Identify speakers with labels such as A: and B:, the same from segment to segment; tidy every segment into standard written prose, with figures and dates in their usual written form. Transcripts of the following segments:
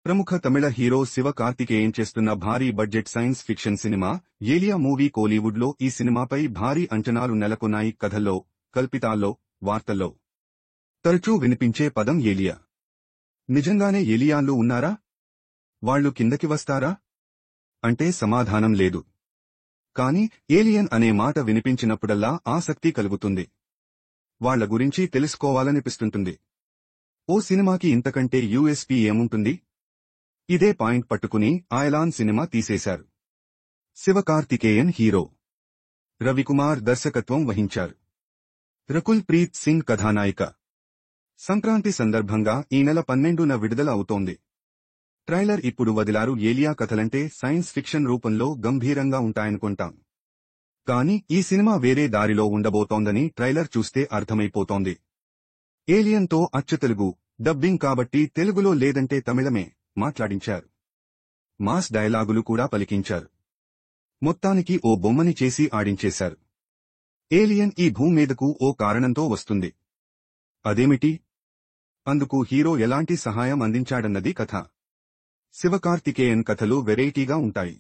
A: ప్రముఖ తమిళ హీరో శివకార్తికేయన్ చేస్తున్న భారీ బడ్జెట్ సైన్స్ ఫిక్షన్ సినిమా ఏలియా మూవీ కోలీవుడ్లో ఈ సినిమాపై భారీ అంచనాలు నెలకొన్నాయి. కథల్లో, కల్పితాల్లో, వార్తల్లో తరచూ వినిపించే పదం ఏలియా. నిజంగానే ఏలియాన్లు ఉన్నారా? వాళ్లు కిందకి వస్తారా అంటే సమాధానం లేదు. కాని ఏలియన్ అనే మాట వినిపించినప్పుడల్లా ఆసక్తి కలుగుతుంది. వాళ్ల గురించి తెలుసుకోవాలనిపిస్తుంటుంది. ఓ సినిమాకి ఇంతకంటే యూఎస్పీ ఏముంటుంది? ఇదే పాయింట్ పట్టుకుని ఆయలాన్ సినిమా తీసేశారు. శివకార్తికేయన్ హీరో, రవికుమార్ దర్శకత్వం వహించారు. రకుల్ ప్రీత్ సింగ్ కథానాయిక. సంక్రాంతి సందర్భంగా ఈ నెల 12న విడుదల అవుతోంది. ట్రైలర్ ఇప్పుడు వదిలారు. ఏలియా కథలంటే సైన్స్ ఫిక్షన్ రూపంలో గంభీరంగా ఉంటాయనుకుంటాం. కానీ ఈ సినిమా వేరే దారిలో ఉండబోతోందని ట్రైలర్ చూస్తే అర్థమైపోతోంది. ఏలియన్తో అచ్చతెలుగు డబ్బింగ్ కాబట్టి తెలుగులో లేదంటే తమిళమే మాట్లాడించారు. మాస్ డైలాగులు కూడా పలికించారు. మొత్తానికి ఓ బొమ్మని చేసి ఆడించేశారు. ఏలియన్ ఈ భూమ్మీదకు ఓ కారణంతో వస్తుంది. అదేమిటి? అందుకు హీరో ఎలాంటి సహాయం అందించాడన్నది కథ. శివకార్తికేయన్ కథలు వెరైటీగా ఉంటాయి.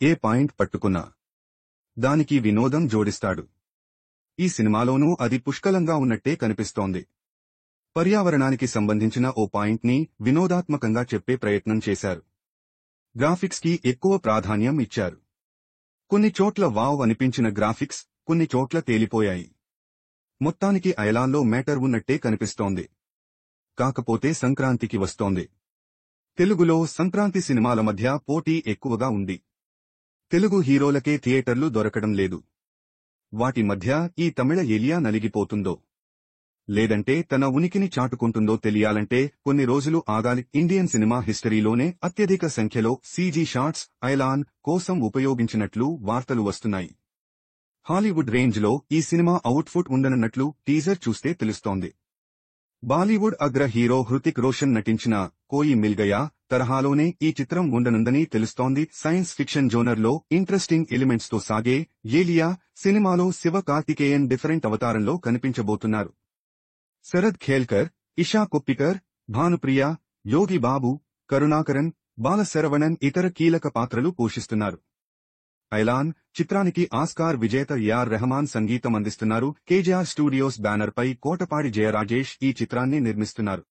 A: ఏ పాయింట్ పట్టుకున్నా దానికి వినోదం జోడిస్తాడు. ఈ సినిమాలోనూ అది పుష్కలంగా ఉన్నట్టే కనిపిస్తోంది. పర్యావరణానికి సంబంధించిన ఓ పాయింట్ని వినోదాత్మకంగా చెప్పే ప్రయత్నం చేశారు. గ్రాఫిక్స్కి ఎక్కువ ప్రాధాన్యం ఇచ్చారు. కొన్ని చోట్ల వావ్ అనిపించిన గ్రాఫిక్స్, కొన్ని చోట్ల తేలిపోయాయి. మొత్తానికి అయలాన్లో మ్యాటర్ ఉన్నట్టే కనిపిస్తోంది. కాకపోతే సంక్రాంతికి వస్తోంది. తెలుగులో సంక్రాంతి సినిమాల మధ్య పోటీ ఎక్కువగా ఉంది. తెలుగు హీరోలకే థియేటర్లు దొరకడం లేదు. వాటి మధ్య ఈ తమిళ ఏలియా నలిగిపోతుందో, లేదంటే తన ఉనికిని చాటుకుంటుందో తెలియాలంటే కొన్ని రోజులు ఆగాలి. ఇండియన్ సినిమా హిస్టరీలోనే అత్యధిక సంఖ్యలో సీజీ షాట్స్ అయలాన్ కోసం ఉపయోగించినట్లు వార్తలు వస్తున్నాయి. హాలీవుడ్ రేంజ్లో ఈ సినిమా అవుట్పుట్ ఉండనున్నట్లు టీజర్ చూస్తే తెలుస్తోంది. బాలీవుడ్ అగ్ర హీరో హృతిక్ రోషన్ నటించిన కోయి మిల్ గయా తరహాలోనే ఈ చిత్రం ఉండనుందని తెలుస్తోంది. సైన్స్ ఫిక్షన్ జోనర్లో ఇంట్రెస్టింగ్ ఎలిమెంట్స్తో సాగే ఏలియా సినిమాలో శివకార్తికేయన్ డిఫరెంట్ అవతారంలో కనిపించబోతున్నారు. శరద్ ఖేల్కర్, ఇషా కొప్పికర్, భానుప్రియ, యోగి బాబు, కరుణాకరన్, బాలశరవణన్ ఇతర కీలక పాత్రలు పోషిస్తున్నారు. అయలాన్ చిత్రానికి ఆస్కార్ విజేత ఏఆర్ రెహమాన్ సంగీతం అందిస్తున్నారు. కేజీఆర్ స్టూడియోస్ బ్యానర్పై కోటపాడి జయరాజేష్ ఈ చిత్రాన్ని నిర్మిస్తున్నారు.